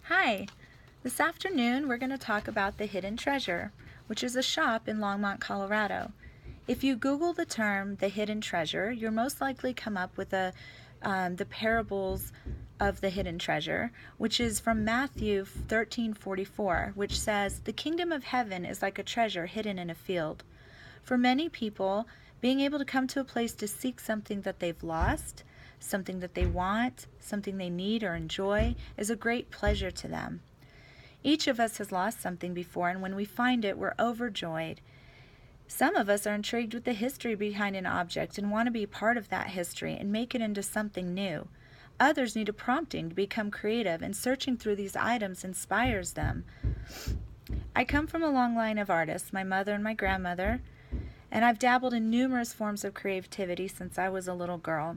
Hi, this afternoon we're going to talk about the Hidden Treasure, which is a shop in Longmont, Colorado. If you Google the term the Hidden Treasure, you'll most likely come up with the parables of the hidden treasure, which is from Matthew 13:44, which says, "The kingdom of heaven is like a treasure hidden in a field." For many people, being able to come to a place to seek something that they've lost, something that they want, something they need or enjoy, is a great pleasure to them. Each of us has lost something before, and when we find it, we're overjoyed. Some of us are intrigued with the history behind an object and want to be part of that history and make it into something new. Others need a prompting to become creative, and searching through these items inspires them. I come from a long line of artists, my mother and my grandmother, and I've dabbled in numerous forms of creativity since I was a little girl.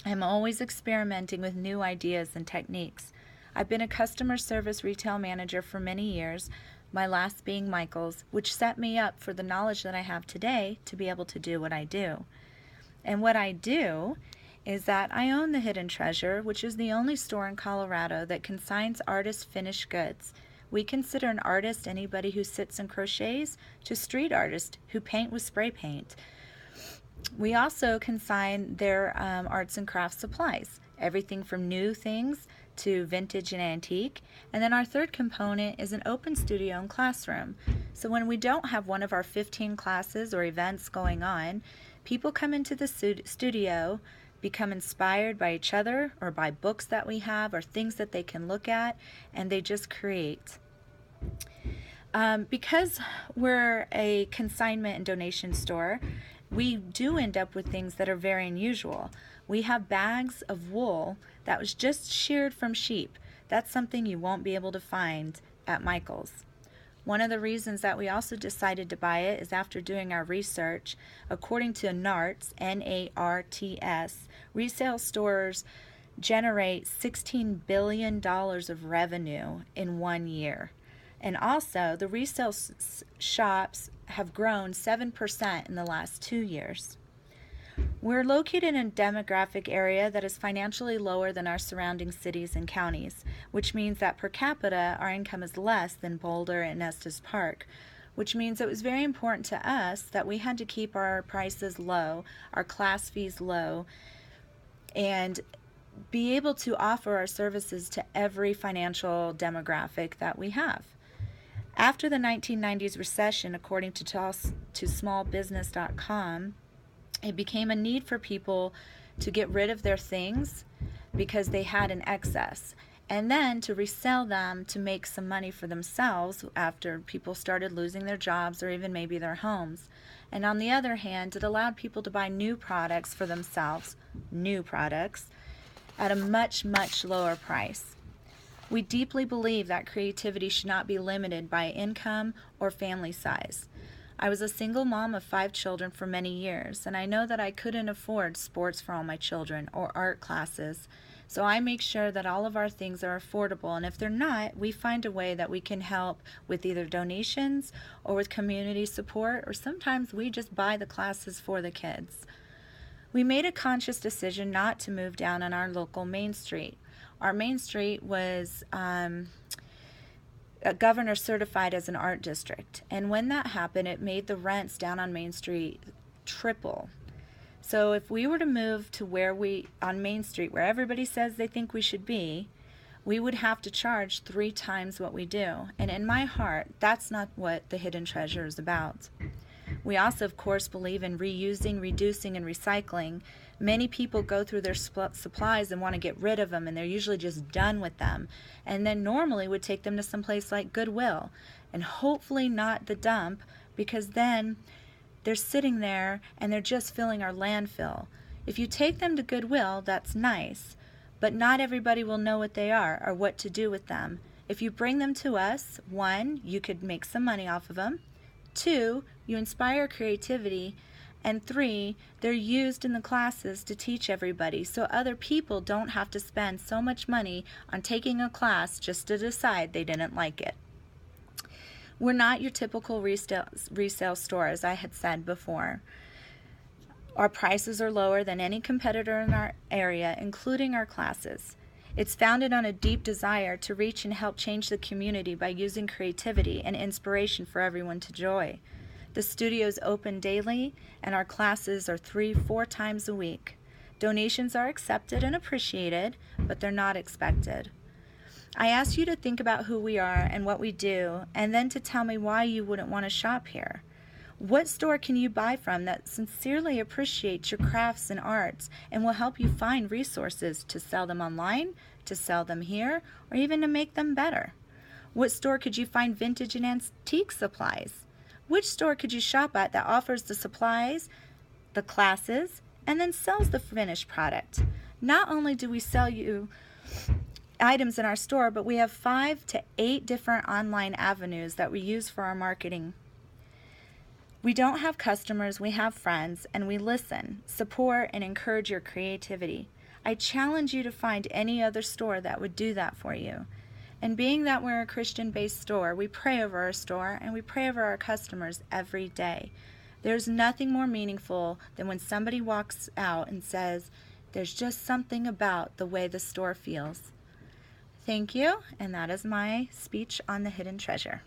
I'm always experimenting with new ideas and techniques. I've been a customer service retail manager for many years, my last being Michael's, which set me up for the knowledge that I have today to be able to do what I do. And what I do is that I own the Hidden Treasure, which is the only store in Colorado that consigns artist finished goods. We consider an artist anybody who sits and crochets to street artists who paint with spray paint. We also consign their arts and crafts supplies, everything from new things to vintage and antique. And then our third component is an open studio and classroom. So when we don't have one of our 15 classes or events going on, people come into the studio, become inspired by each other or by books that we have or things that they can look at, and they just create. Because we're a consignment and donation store, we do end up with things that are very unusual. We have bags of wool that was just sheared from sheep. That's something you won't be able to find at Michael's. One of the reasons that we also decided to buy it is after doing our research, according to NARTS, N-A-R-T-S, resale stores generate $16 billion of revenue in 1 year. And also, the resale shops have grown 7% in the last 2 years. We're located in a demographic area that is financially lower than our surrounding cities and counties, which means that per capita our income is less than Boulder and Estes Park, which means it was very important to us that we had to keep our prices low, our class fees low, and be able to offer our services to every financial demographic that we have. After the 1990s recession, according to smallbusiness.com, it became a need for people to get rid of their things because they had an excess, and then to resell them to make some money for themselves after people started losing their jobs or even maybe their homes. And on the other hand, it allowed people to buy new products for themselves, new products, at a much, much lower price. We deeply believe that creativity should not be limited by income or family size. I was a single mom of 5 children for many years, and I know that I couldn't afford sports for all my children or art classes. So I make sure that all of our things are affordable, and if they're not, we find a way that we can help with either donations or with community support, or sometimes we just buy the classes for the kids. We made a conscious decision not to move down on our local Main Street. Our Main Street was governor certified as an art district, and when that happened, it made the rents down on Main Street triple. So if we were to move to on Main Street, where everybody says they think we should be, we would have to charge 3 times what we do. And in my heart, that's not what the Hidden Treasure is about. We also, of course, believe in reusing, reducing, and recycling. Many people go through their supplies and want to get rid of them, and they're usually just done with them, and then normally would take them to some place like Goodwill, and hopefully not the dump, because then they're sitting there and they're just filling our landfill. If you take them to Goodwill, that's nice, but not everybody will know what they are or what to do with them. If you bring them to us, 1, you could make some money off of them. 2, you inspire creativity, and 3, they're used in the classes to teach everybody so other people don't have to spend so much money on taking a class just to decide they didn't like it. We're not your typical resale store, as I had said before. Our prices are lower than any competitor in our area, including our classes. It's founded on a deep desire to reach and help change the community by using creativity and inspiration for everyone to enjoy. The studio is open daily, and our classes are 3-4 times a week. Donations are accepted and appreciated, but they're not expected. I ask you to think about who we are and what we do, and then to tell me why you wouldn't want to shop here. What store can you buy from that sincerely appreciates your crafts and arts and will help you find resources to sell them online, to sell them here, or even to make them better? What store could you find vintage and antique supplies? Which store could you shop at that offers the supplies, the classes, and then sells the finished product? Not only do we sell you items in our store, but we have 5 to 8 different online avenues that we use for our marketing. We don't have customers, we have friends, and we listen, support, and encourage your creativity. I challenge you to find any other store that would do that for you. And being that we're a Christian-based store, we pray over our store and we pray over our customers every day. There's nothing more meaningful than when somebody walks out and says, "There's just something about the way the store feels." Thank you, and that is my speech on the hidden treasure.